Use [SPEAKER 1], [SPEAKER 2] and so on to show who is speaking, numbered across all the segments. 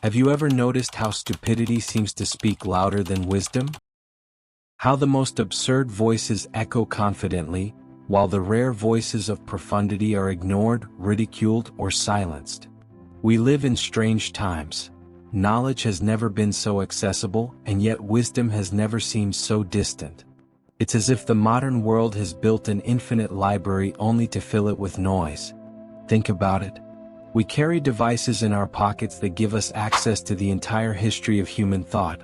[SPEAKER 1] Have you ever noticed how stupidity seems to speak louder than wisdom? How the most absurd voices echo confidently, while the rare voices of profundity are ignored, ridiculed, or silenced. We live in strange times. Knowledge has never been so accessible, and yet wisdom has never seemed so distant. It's as if the modern world has built an infinite library only to fill it with noise. Think about it. We carry devices in our pockets that give us access to the entire history of human thought.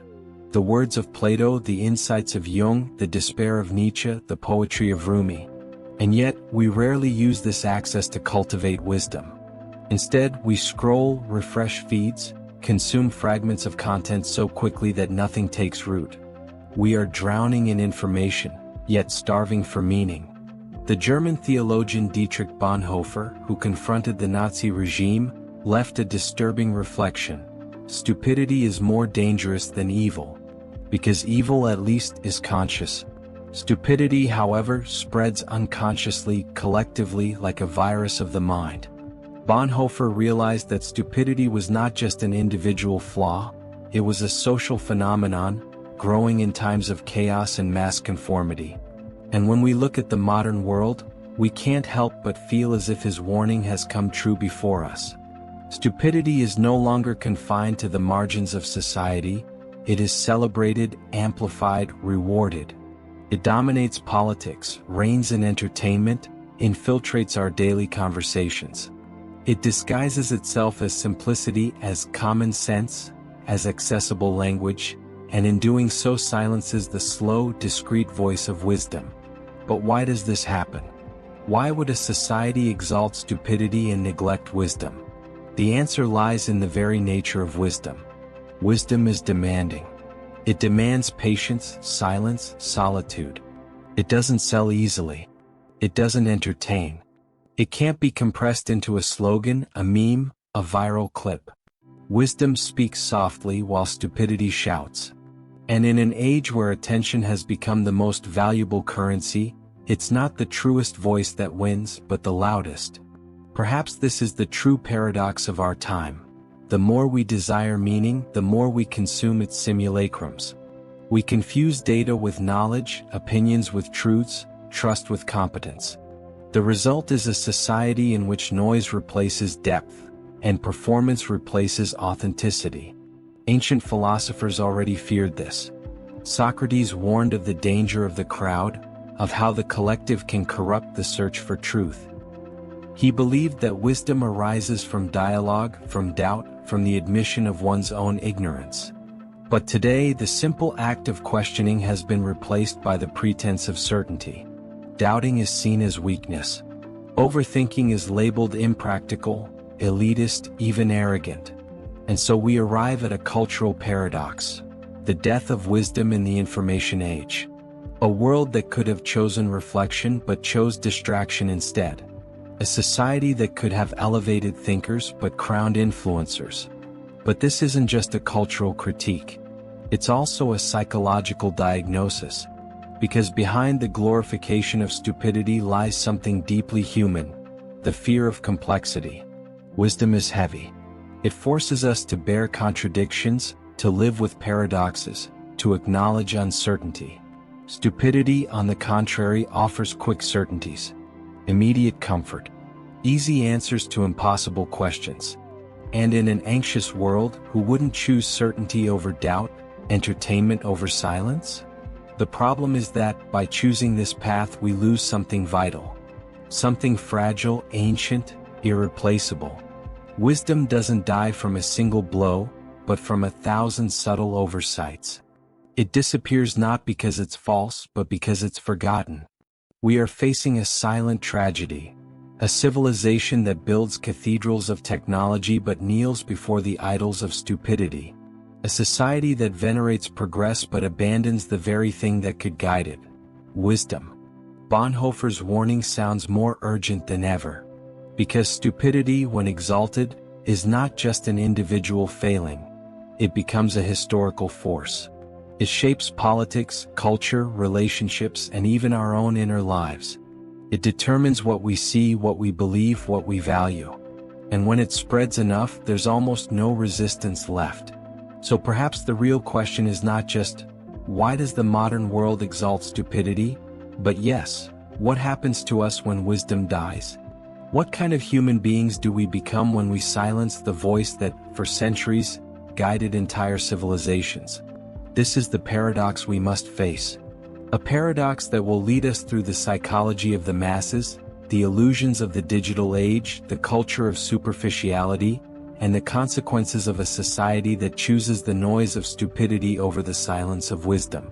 [SPEAKER 1] The words of Plato, the insights of Jung, the despair of Nietzsche, the poetry of Rumi. And yet, we rarely use this access to cultivate wisdom. Instead, we scroll, refresh feeds, consume fragments of content so quickly that nothing takes root. We are drowning in information, yet starving for meaning. The German theologian Dietrich Bonhoeffer, who confronted the Nazi regime, left a disturbing reflection. Stupidity is more dangerous than evil, because evil at least is conscious. Stupidity, however, spreads unconsciously, collectively, like a virus of the mind. Bonhoeffer realized that stupidity was not just an individual flaw, it was a social phenomenon, growing in times of chaos and mass conformity. And when we look at the modern world, we can't help but feel as if his warning has come true before us. Stupidity is no longer confined to the margins of society, it is celebrated, amplified, rewarded. It dominates politics, reigns in entertainment, infiltrates our daily conversations. It disguises itself as simplicity, as common sense, as accessible language, and in doing so silences the slow, discreet voice of wisdom. But why does this happen? Why would a society exalt stupidity and neglect wisdom? The answer lies in the very nature of wisdom. Wisdom is demanding. It demands patience, silence, solitude. It doesn't sell easily. It doesn't entertain. It can't be compressed into a slogan, a meme, a viral clip. Wisdom speaks softly while stupidity shouts. And in an age where attention has become the most valuable currency, it's not the truest voice that wins, but the loudest. Perhaps this is the true paradox of our time. The more we desire meaning, the more we consume its simulacrums. We confuse data with knowledge, opinions with truths, trust with competence. The result is a society in which noise replaces depth, and performance replaces authenticity. Ancient philosophers already feared this. Socrates warned of the danger of the crowd, of how the collective can corrupt the search for truth. He believed that wisdom arises from dialogue, from doubt, from the admission of one's own ignorance. But today, the simple act of questioning has been replaced by the pretense of certainty. Doubting is seen as weakness. Overthinking is labeled impractical, elitist, even arrogant. And so we arrive at a cultural paradox: the death of wisdom in the information age. A world that could have chosen reflection but chose distraction instead. A society that could have elevated thinkers but crowned influencers. But this isn't just a cultural critique. It's also a psychological diagnosis. Because behind the glorification of stupidity lies something deeply human: the fear of complexity. Wisdom is heavy. It forces us to bear contradictions, to live with paradoxes, to acknowledge uncertainty. Stupidity, on the contrary, offers quick certainties, immediate comfort, easy answers to impossible questions. And in an anxious world, who wouldn't choose certainty over doubt, entertainment over silence? The problem is that, by choosing this path, we lose something vital. Something fragile, ancient, irreplaceable. Wisdom doesn't die from a single blow, but from 1,000 subtle oversights. It disappears not because it's false, but because it's forgotten. We are facing a silent tragedy. A civilization that builds cathedrals of technology but kneels before the idols of stupidity. A society that venerates progress but abandons the very thing that could guide it: wisdom. Bonhoeffer's warning sounds more urgent than ever. Because stupidity, when exalted, is not just an individual failing. It becomes a historical force. It shapes politics, culture, relationships, and even our own inner lives. It determines what we see, what we believe, what we value. And when it spreads enough, there's almost no resistance left. So perhaps the real question is not just, why does the modern world exalt stupidity? But yes, what happens to us when wisdom dies? What kind of human beings do we become when we silence the voice that, for centuries, guided entire civilizations? This is the paradox we must face. A paradox that will lead us through the psychology of the masses, the illusions of the digital age, the culture of superficiality, and the consequences of a society that chooses the noise of stupidity over the silence of wisdom.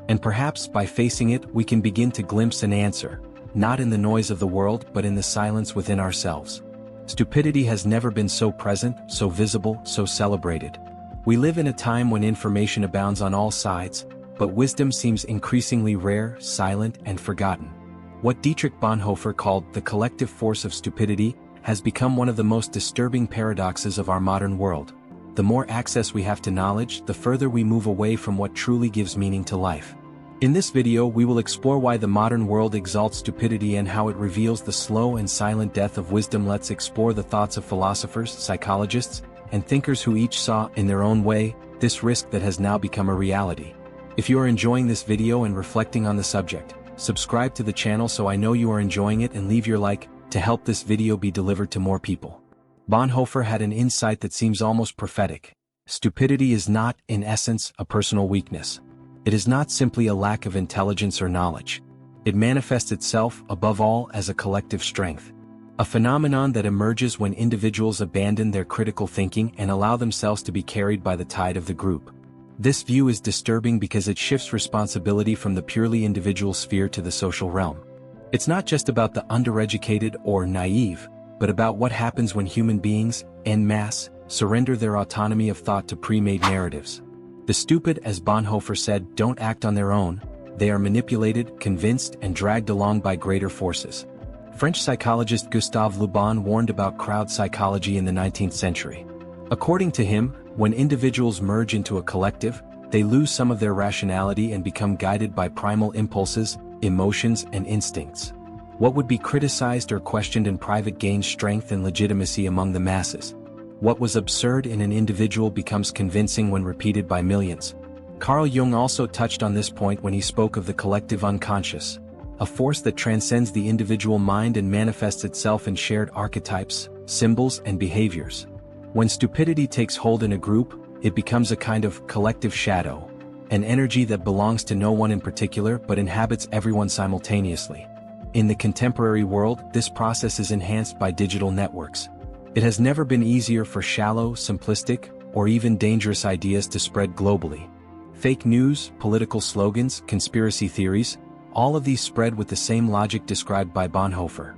[SPEAKER 1] And perhaps by facing it, we can begin to glimpse an answer, not in the noise of the world but in the silence within ourselves. Stupidity has never been so present, so visible, so celebrated. We live in a time when information abounds on all sides, but wisdom seems increasingly rare, silent, and forgotten. What Dietrich Bonhoeffer called the collective force of stupidity has become one of the most disturbing paradoxes of our modern world. The more access we have to knowledge, the further we move away from what truly gives meaning to life. In this video, we will explore why the modern world exalts stupidity and how it reveals the slow and silent death of wisdom. Let's explore the thoughts of philosophers, psychologists, and thinkers who each saw, in their own way, this risk that has now become a reality. If you are enjoying this video and reflecting on the subject, subscribe to the channel so I know you are enjoying it, and leave your like to help this video be delivered to more people. Bonhoeffer had an insight that seems almost prophetic. Stupidity is not, in essence, a personal weakness. It is not simply a lack of intelligence or knowledge. It manifests itself, above all, as a collective strength. A phenomenon that emerges when individuals abandon their critical thinking and allow themselves to be carried by the tide of the group. This view is disturbing because it shifts responsibility from the purely individual sphere to the social realm. It's not just about the undereducated or naive, but about what happens when human beings, en masse, surrender their autonomy of thought to pre-made narratives. The stupid, as Bonhoeffer said, don't act on their own, they are manipulated, convinced, and dragged along by greater forces. French psychologist Gustave Le Bon warned about crowd psychology in the 19th century. According to him, when individuals merge into a collective, they lose some of their rationality and become guided by primal impulses, emotions, and instincts. What would be criticized or questioned in private gains strength and legitimacy among the masses. What was absurd in an individual becomes convincing when repeated by millions. Carl Jung also touched on this point when he spoke of the collective unconscious, a force that transcends the individual mind and manifests itself in shared archetypes, symbols, and behaviors. When stupidity takes hold in a group, it becomes a kind of collective shadow, an energy that belongs to no one in particular but inhabits everyone simultaneously. In the contemporary world, this process is enhanced by digital networks. It has never been easier for shallow, simplistic, or even dangerous ideas to spread globally. Fake news, political slogans, conspiracy theories, all of these spread with the same logic described by Bonhoeffer.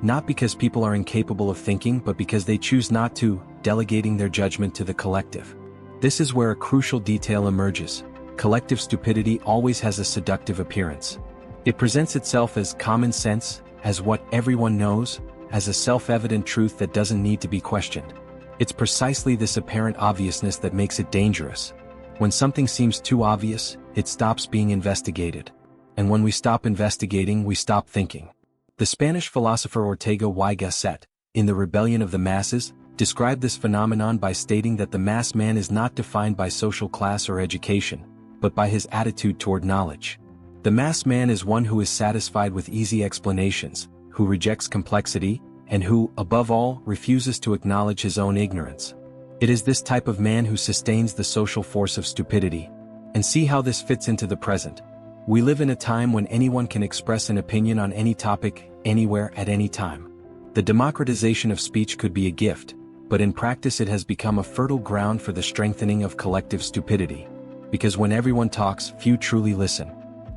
[SPEAKER 1] Not because people are incapable of thinking, but because they choose not to, delegating their judgment to the collective. This is where a crucial detail emerges. Collective stupidity always has a seductive appearance. It presents itself as common sense, as what everyone knows, as a self-evident truth that doesn't need to be questioned. It's precisely this apparent obviousness that makes it dangerous. When something seems too obvious, it stops being investigated. And when we stop investigating, we stop thinking. The Spanish philosopher Ortega y Gasset, in The Rebellion of the Masses, described this phenomenon by stating that the mass man is not defined by social class or education, but by his attitude toward knowledge. The mass man is one who is satisfied with easy explanations, who rejects complexity, and who, above all, refuses to acknowledge his own ignorance. It is this type of man who sustains the social force of stupidity. And see how this fits into the present. We live in a time when anyone can express an opinion on any topic, anywhere, at any time. The democratization of speech could be a gift, but in practice it has become a fertile ground for the strengthening of collective stupidity. Because when everyone talks, few truly listen.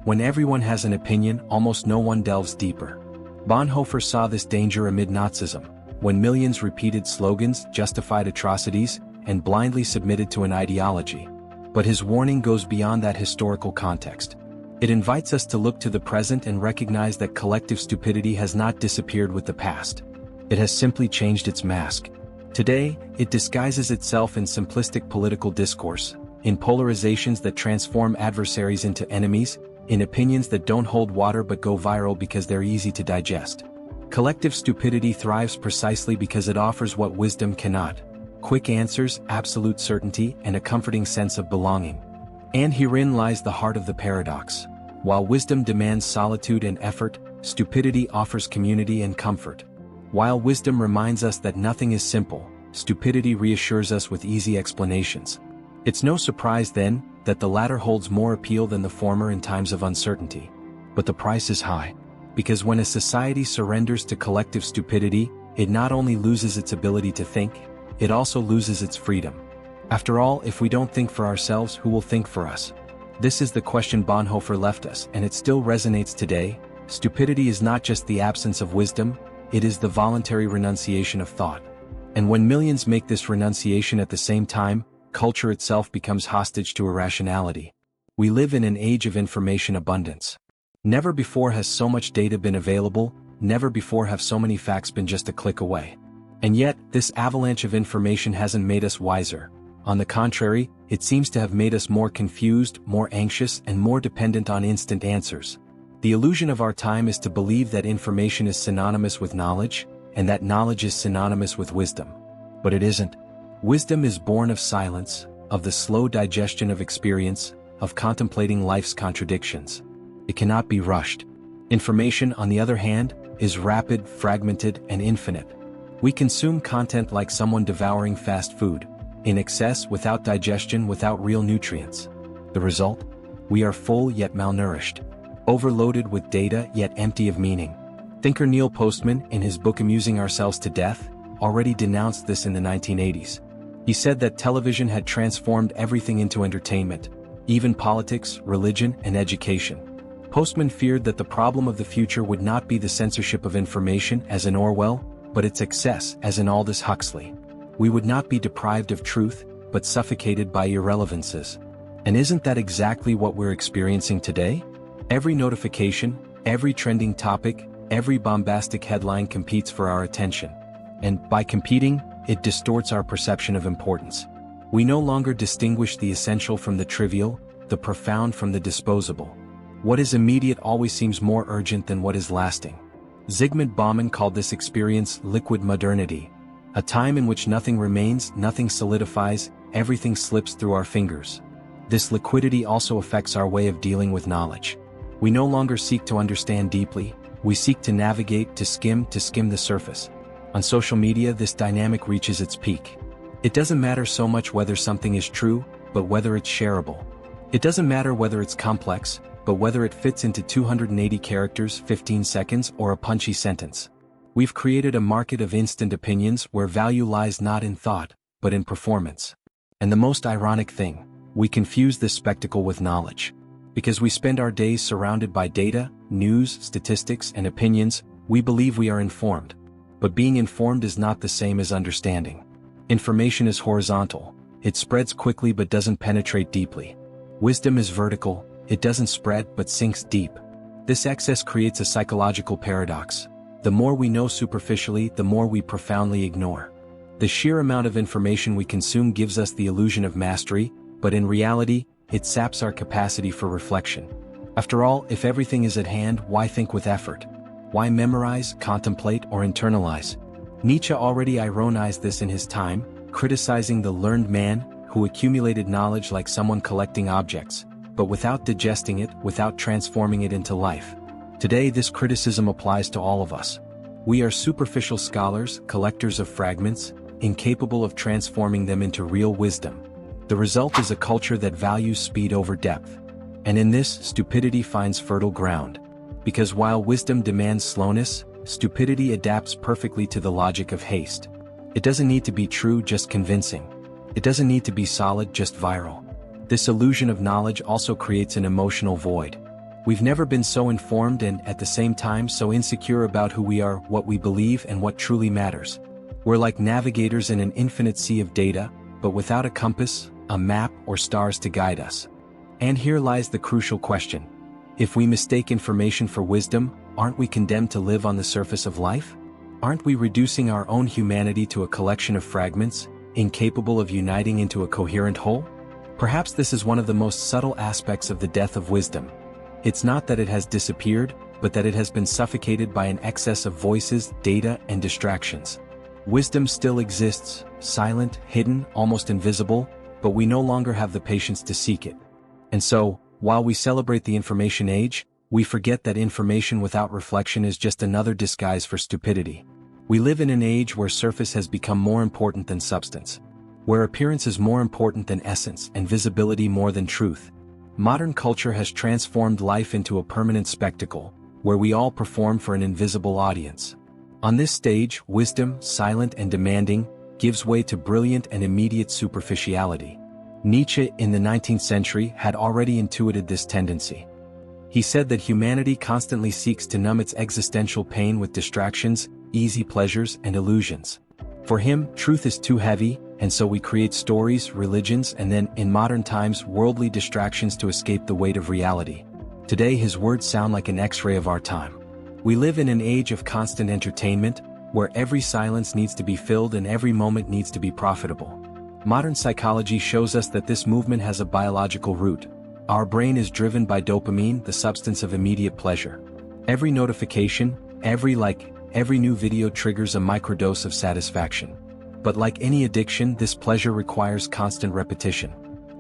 [SPEAKER 1] When everyone has an opinion, almost no one delves deeper. Bonhoeffer saw this danger amid Nazism, when millions repeated slogans, justified atrocities, and blindly submitted to an ideology. But his warning goes beyond that historical context. It invites us to look to the present and recognize that collective stupidity has not disappeared with the past. It has simply changed its mask. Today, it disguises itself in simplistic political discourse, in polarizations that transform adversaries into enemies, in opinions that don't hold water but go viral because they're easy to digest. Collective stupidity thrives precisely because it offers what wisdom cannot: quick answers, absolute certainty, and a comforting sense of belonging. And herein lies the heart of the paradox. While wisdom demands solitude and effort, stupidity offers community and comfort. While wisdom reminds us that nothing is simple, stupidity reassures us with easy explanations. It's no surprise then, that the latter holds more appeal than the former in times of uncertainty. But the price is high. Because when a society surrenders to collective stupidity, it not only loses its ability to think, it also loses its freedom. After all, if we don't think for ourselves, who will think for us? This is the question Bonhoeffer left us, and it still resonates today. Stupidity is not just the absence of wisdom, it is the voluntary renunciation of thought. And when millions make this renunciation at the same time, culture itself becomes hostage to irrationality. We live in an age of information abundance. Never before has so much data been available, never before have so many facts been just a click away. And yet, this avalanche of information hasn't made us wiser. On the contrary, it seems to have made us more confused, more anxious, and more dependent on instant answers. The illusion of our time is to believe that information is synonymous with knowledge, and that knowledge is synonymous with wisdom. But it isn't. Wisdom is born of silence, of the slow digestion of experience, of contemplating life's contradictions. It cannot be rushed. Information, on the other hand, is rapid, fragmented, and infinite. We consume content like someone devouring fast food, in excess, without digestion, without real nutrients. The result? We are full yet malnourished. Overloaded with data yet empty of meaning. Thinker Neil Postman, in his book Amusing Ourselves to Death, already denounced this in the 1980s. He said that television had transformed everything into entertainment, even politics, religion, and education. Postman feared that the problem of the future would not be the censorship of information as in Orwell, but its excess as in Aldous Huxley. We would not be deprived of truth, but suffocated by irrelevances. And isn't that exactly what we're experiencing today? Every notification, every trending topic, every bombastic headline competes for our attention. And by competing, it distorts our perception of importance. We no longer distinguish the essential from the trivial, the profound from the disposable. What is immediate always seems more urgent than what is lasting. Zygmunt Bauman called this experience liquid modernity, a time in which nothing remains, nothing solidifies, everything slips through our fingers. This liquidity also affects our way of dealing with knowledge. We no longer seek to understand deeply, we seek to navigate, to skim the surface. On social media, this dynamic reaches its peak. It doesn't matter so much whether something is true, but whether it's shareable. It doesn't matter whether it's complex, but whether it fits into 280 characters, 15 seconds, or a punchy sentence. We've created a market of instant opinions where value lies not in thought, but in performance. And the most ironic thing, we confuse this spectacle with knowledge. Because we spend our days surrounded by data, news, statistics, and opinions, we believe we are informed. But being informed is not the same as understanding. Information is horizontal. It spreads quickly but doesn't penetrate deeply. Wisdom is vertical. It doesn't spread but sinks deep. This excess creates a psychological paradox. The more we know superficially, the more we profoundly ignore. The sheer amount of information we consume gives us the illusion of mastery, but in reality, it saps our capacity for reflection. After all, if everything is at hand, why think with effort? Why memorize, contemplate, or internalize? Nietzsche already ironized this in his time, criticizing the learned man, who accumulated knowledge like someone collecting objects, but without digesting it, without transforming it into life. Today this criticism applies to all of us. We are superficial scholars, collectors of fragments, incapable of transforming them into real wisdom. The result is a culture that values speed over depth. And in this, stupidity finds fertile ground. Because while wisdom demands slowness, stupidity adapts perfectly to the logic of haste. It doesn't need to be true, just convincing. It doesn't need to be solid, just viral. This illusion of knowledge also creates an emotional void. We've never been so informed and, at the same time, so insecure about who we are, what we believe, and what truly matters. We're like navigators in an infinite sea of data, but without a compass, a map, or stars to guide us. And here lies the crucial question. If we mistake information for wisdom, aren't we condemned to live on the surface of life? Aren't we reducing our own humanity to a collection of fragments, incapable of uniting into a coherent whole? Perhaps this is one of the most subtle aspects of the death of wisdom. It's not that it has disappeared, but that it has been suffocated by an excess of voices, data, and distractions. Wisdom still exists, silent, hidden, almost invisible, but we no longer have the patience to seek it. And so, while we celebrate the information age, we forget that information without reflection is just another disguise for stupidity. We live in an age where surface has become more important than substance, where appearance is more important than essence and visibility more than truth. Modern culture has transformed life into a permanent spectacle, where we all perform for an invisible audience. On this stage, wisdom, silent and demanding, gives way to brilliant and immediate superficiality. Nietzsche in the 19th century had already intuited this tendency. He said that humanity constantly seeks to numb its existential pain with distractions, easy pleasures, and illusions. For him, truth is too heavy, and so we create stories, religions, and then, in modern times, worldly distractions to escape the weight of reality. Today his words sound like an X-ray of our time. We live in an age of constant entertainment, where every silence needs to be filled and every moment needs to be profitable. Modern psychology shows us that this movement has a biological root. Our brain is driven by dopamine, the substance of immediate pleasure. Every notification, every like, every new video triggers a microdose of satisfaction. But like any addiction, this pleasure requires constant repetition.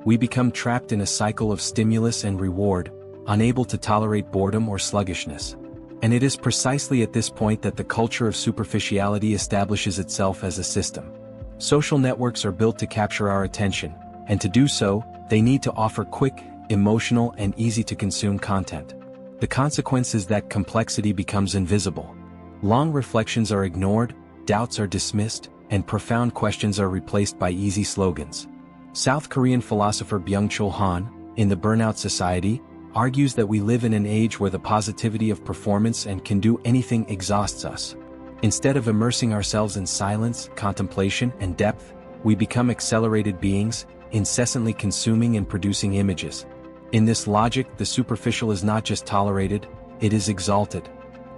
[SPEAKER 1] We become trapped in a cycle of stimulus and reward, unable to tolerate boredom or sluggishness. And it is precisely at this point that the culture of superficiality establishes itself as a system. Social networks are built to capture our attention, and to do so, they need to offer quick, emotional, and easy-to-consume content. The consequence is that complexity becomes invisible. Long reflections are ignored, doubts are dismissed, and profound questions are replaced by easy slogans. South Korean philosopher Byung-Chul Han, in The Burnout Society, argues that we live in an age where the positivity of performance and can do anything exhausts us. Instead of immersing ourselves in silence, contemplation, and depth, we become accelerated beings, incessantly consuming and producing images. In this logic, the superficial is not just tolerated, it is exalted.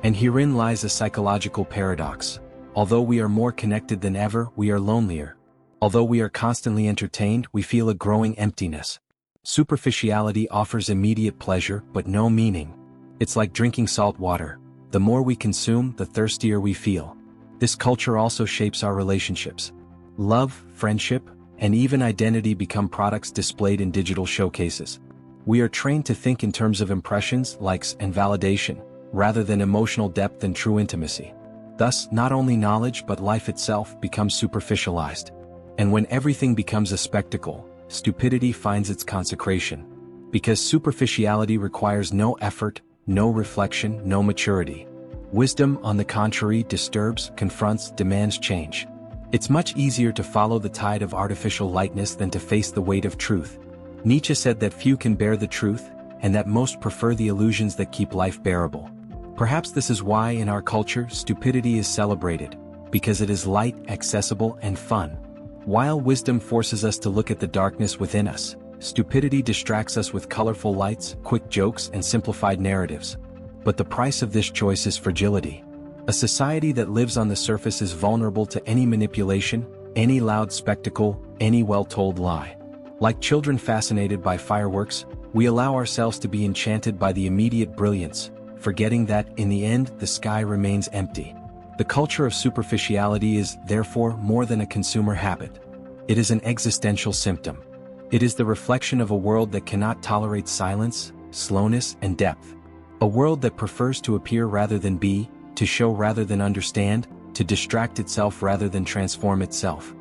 [SPEAKER 1] And herein lies a psychological paradox. Although we are more connected than ever, we are lonelier. Although we are constantly entertained, we feel a growing emptiness. Superficiality offers immediate pleasure, but no meaning. It's like drinking salt water. The more we consume, the thirstier we feel. This culture also shapes our relationships. Love, friendship, and even identity become products displayed in digital showcases. We are trained to think in terms of impressions, likes, and validation, rather than emotional depth and true intimacy. Thus, not only knowledge but life itself becomes superficialized. And when everything becomes a spectacle, stupidity finds its consecration. Because superficiality requires no effort, no reflection, no maturity. Wisdom, on the contrary, disturbs, confronts, demands change. It's much easier to follow the tide of artificial lightness than to face the weight of truth. Nietzsche said that few can bear the truth, and that most prefer the illusions that keep life bearable. Perhaps this is why in our culture stupidity is celebrated, because it is light, accessible, and fun. While wisdom forces us to look at the darkness within us, stupidity distracts us with colorful lights, quick jokes, and simplified narratives. But the price of this choice is fragility. A society that lives on the surface is vulnerable to any manipulation, any loud spectacle, any well-told lie. Like children fascinated by fireworks, we allow ourselves to be enchanted by the immediate brilliance, forgetting that, in the end, the sky remains empty. The culture of superficiality is, therefore, more than a consumer habit. It is an existential symptom. It is the reflection of a world that cannot tolerate silence, slowness, and depth. A world that prefers to appear rather than be, to show rather than understand, to distract itself rather than transform itself.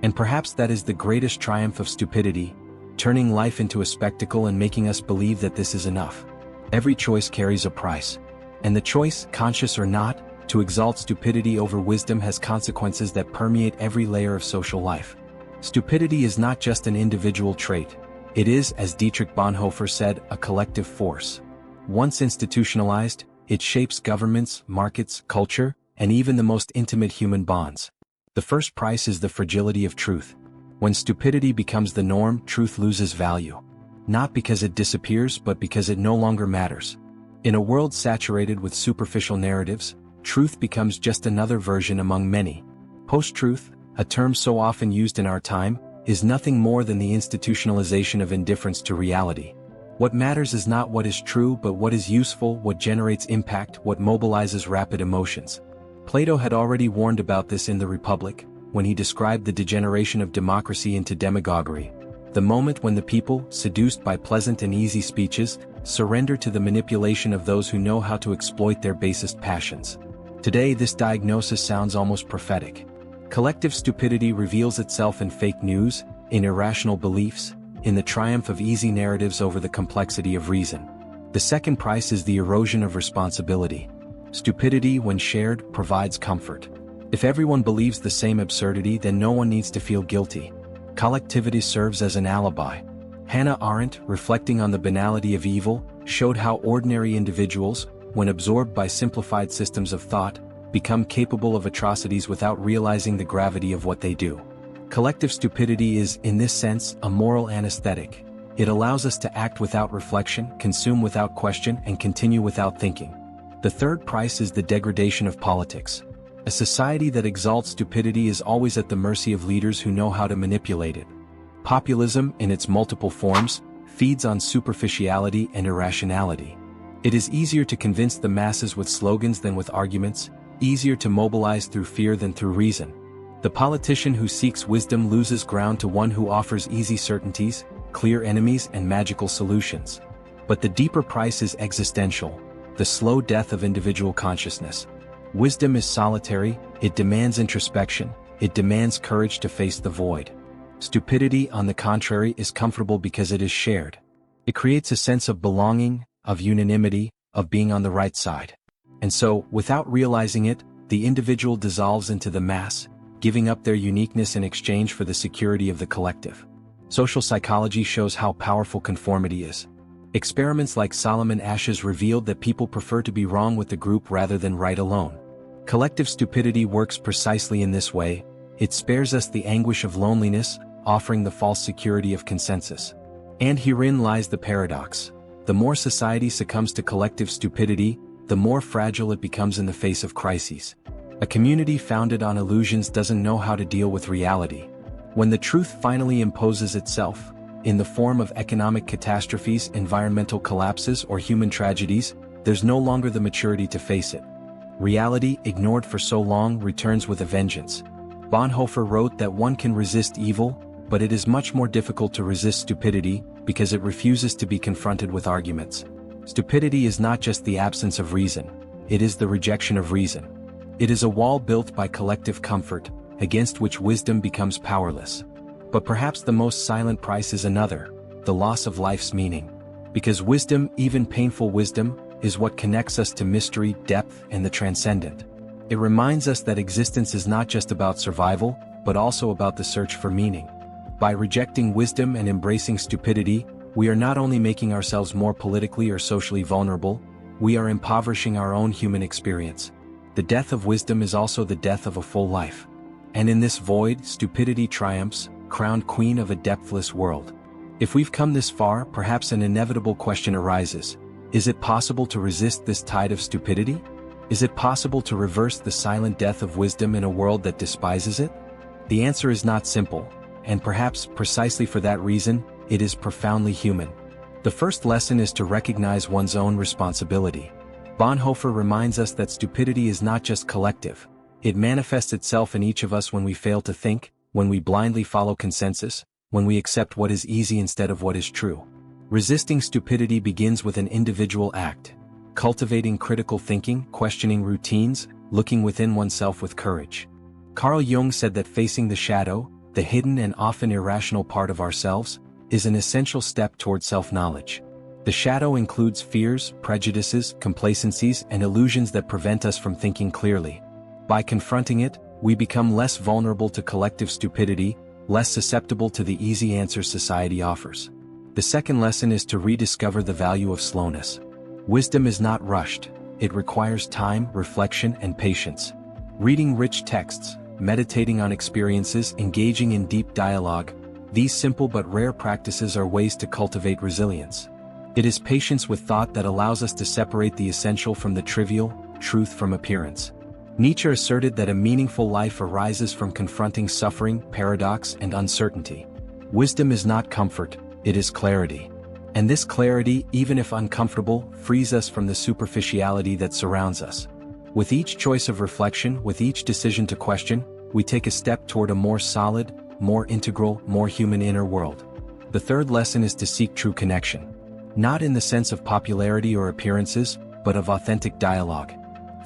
[SPEAKER 1] And perhaps that is the greatest triumph of stupidity, turning life into a spectacle and making us believe that this is enough. Every choice carries a price. And the choice, conscious or not, to exalt stupidity over wisdom has consequences that permeate every layer of social life. Stupidity is not just an individual trait. It is, as Dietrich Bonhoeffer said, a collective force. Once institutionalized, it shapes governments, markets, culture, and even the most intimate human bonds. The first price is the fragility of truth. When stupidity becomes the norm, truth loses value. Not because it disappears, but because it no longer matters. In a world saturated with superficial narratives, truth becomes just another version among many. Post-truth, a term so often used in our time, is nothing more than the institutionalization of indifference to reality. What matters is not what is true but what is useful, what generates impact, what mobilizes rapid emotions. Plato had already warned about this in The Republic, when he described the degeneration of democracy into demagoguery. The moment when the people, seduced by pleasant and easy speeches, surrender to the manipulation of those who know how to exploit their basest passions. Today this diagnosis sounds almost prophetic. Collective stupidity reveals itself in fake news, in irrational beliefs, in the triumph of easy narratives over the complexity of reason. The second price is the erosion of responsibility. Stupidity, when shared, provides comfort. If everyone believes the same absurdity, then no one needs to feel guilty. Collectivity serves as an alibi. Hannah Arendt, reflecting on the banality of evil, showed how ordinary individuals, when absorbed by simplified systems of thought, become capable of atrocities without realizing the gravity of what they do. Collective stupidity is, in this sense, a moral anesthetic. It allows us to act without reflection, consume without question, and continue without thinking. The third price is the degradation of politics. A society that exalts stupidity is always at the mercy of leaders who know how to manipulate it. Populism, in its multiple forms, feeds on superficiality and irrationality. It is easier to convince the masses with slogans than with arguments, easier to mobilize through fear than through reason. The politician who seeks wisdom loses ground to one who offers easy certainties, clear enemies, and magical solutions. But the deeper price is existential, the slow death of individual consciousness. Wisdom is solitary, it demands introspection, it demands courage to face the void. Stupidity, on the contrary, is comfortable because it is shared. It creates a sense of belonging, of unanimity, of being on the right side. And so, without realizing it, the individual dissolves into the mass, giving up their uniqueness in exchange for the security of the collective. Social psychology shows how powerful conformity is. Experiments like Solomon Asch's revealed that people prefer to be wrong with the group rather than right alone. Collective stupidity works precisely in this way. It spares us the anguish of loneliness, offering the false security of consensus. And herein lies the paradox. The more society succumbs to collective stupidity, the more fragile it becomes in the face of crises. A community founded on illusions doesn't know how to deal with reality. When the truth finally imposes itself, in the form of economic catastrophes, environmental collapses, or human tragedies, there's no longer the maturity to face it. Reality, ignored for so long, returns with a vengeance. Bonhoeffer wrote that one can resist evil, but it is much more difficult to resist stupidity, because it refuses to be confronted with arguments. Stupidity is not just the absence of reason, it is the rejection of reason. It is a wall built by collective comfort, against which wisdom becomes powerless. But perhaps the most silent price is another, the loss of life's meaning. Because wisdom, even painful wisdom, is what connects us to mystery, depth, and the transcendent. It reminds us that existence is not just about survival, but also about the search for meaning. By rejecting wisdom and embracing stupidity, we are not only making ourselves more politically or socially vulnerable, we are impoverishing our own human experience. The death of wisdom is also the death of a full life. And in this void, stupidity triumphs, crowned queen of a depthless world. If we've come this far, perhaps an inevitable question arises. Is it possible to resist this tide of stupidity? Is it possible to reverse the silent death of wisdom in a world that despises it? The answer is not simple, and perhaps precisely for that reason, it is profoundly human. The first lesson is to recognize one's own responsibility. Bonhoeffer reminds us that stupidity is not just collective. It manifests itself in each of us when we fail to think, when we blindly follow consensus, when we accept what is easy instead of what is true. Resisting stupidity begins with an individual act. Cultivating critical thinking, questioning routines, looking within oneself with courage. Carl Jung said that facing the shadow, the hidden and often irrational part of ourselves, is an essential step toward self-knowledge. The shadow includes fears, prejudices, complacencies, and illusions that prevent us from thinking clearly. By confronting it, we become less vulnerable to collective stupidity, less susceptible to the easy answers society offers. The second lesson is to rediscover the value of slowness. Wisdom is not rushed, it requires time, reflection, and patience. Reading rich texts, meditating on experiences, engaging in deep dialogue, these simple but rare practices are ways to cultivate resilience. It is patience with thought that allows us to separate the essential from the trivial, truth from appearance. Nietzsche asserted that a meaningful life arises from confronting suffering, paradox, and uncertainty. Wisdom is not comfort, it is clarity. And this clarity, even if uncomfortable, frees us from the superficiality that surrounds us. With each choice of reflection, with each decision to question, we take a step toward a more solid, more integral, more human inner world. The third lesson is to seek true connection. Not in the sense of popularity or appearances, but of authentic dialogue.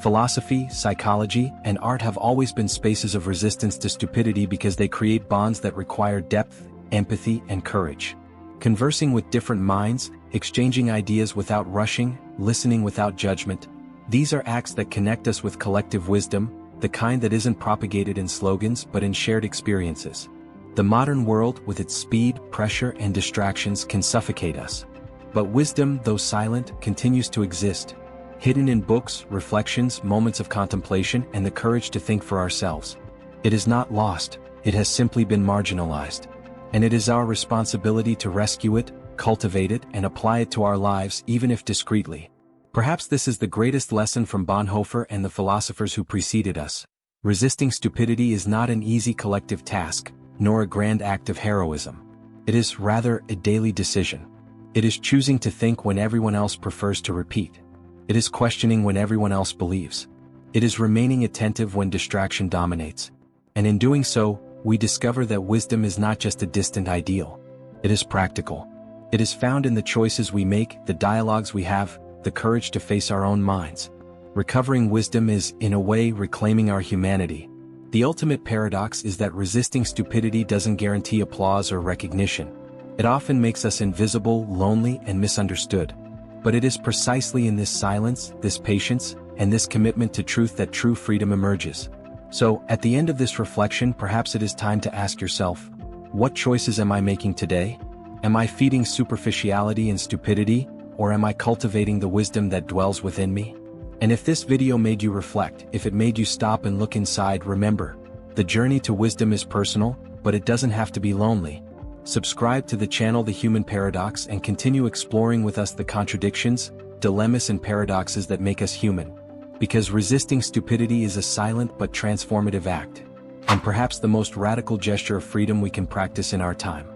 [SPEAKER 1] Philosophy, psychology, and art have always been spaces of resistance to stupidity because they create bonds that require depth, empathy, and courage. Conversing with different minds, exchanging ideas without rushing, listening without judgment, these are acts that connect us with collective wisdom, the kind that isn't propagated in slogans but in shared experiences. The modern world, with its speed, pressure, and distractions, can suffocate us. But wisdom, though silent, continues to exist, hidden in books, reflections, moments of contemplation, and the courage to think for ourselves. It is not lost, it has simply been marginalized. And it is our responsibility to rescue it, cultivate it, and apply it to our lives, even if discreetly. Perhaps this is the greatest lesson from Bonhoeffer and the philosophers who preceded us. Resisting stupidity is not an easy collective task, nor a grand act of heroism. It is rather a daily decision. It is choosing to think when everyone else prefers to repeat. It is questioning when everyone else believes. It is remaining attentive when distraction dominates. And in doing so, we discover that wisdom is not just a distant ideal. It is practical. It is found in the choices we make, the dialogues we have, the courage to face our own minds. Recovering wisdom is, in a way, reclaiming our humanity. The ultimate paradox is that resisting stupidity doesn't guarantee applause or recognition. It often makes us invisible, lonely, and misunderstood. But it is precisely in this silence, this patience, and this commitment to truth that true freedom emerges. So, at the end of this reflection, perhaps it is time to ask yourself, what choices am I making today? Am I feeding superficiality and stupidity, or am I cultivating the wisdom that dwells within me? And if this video made you reflect, if it made you stop and look inside, remember, the journey to wisdom is personal, but it doesn't have to be lonely. Subscribe to the channel The Human Paradox and continue exploring with us the contradictions, dilemmas, and paradoxes that make us human. Because resisting stupidity is a silent but transformative act, and perhaps the most radical gesture of freedom we can practice in our time.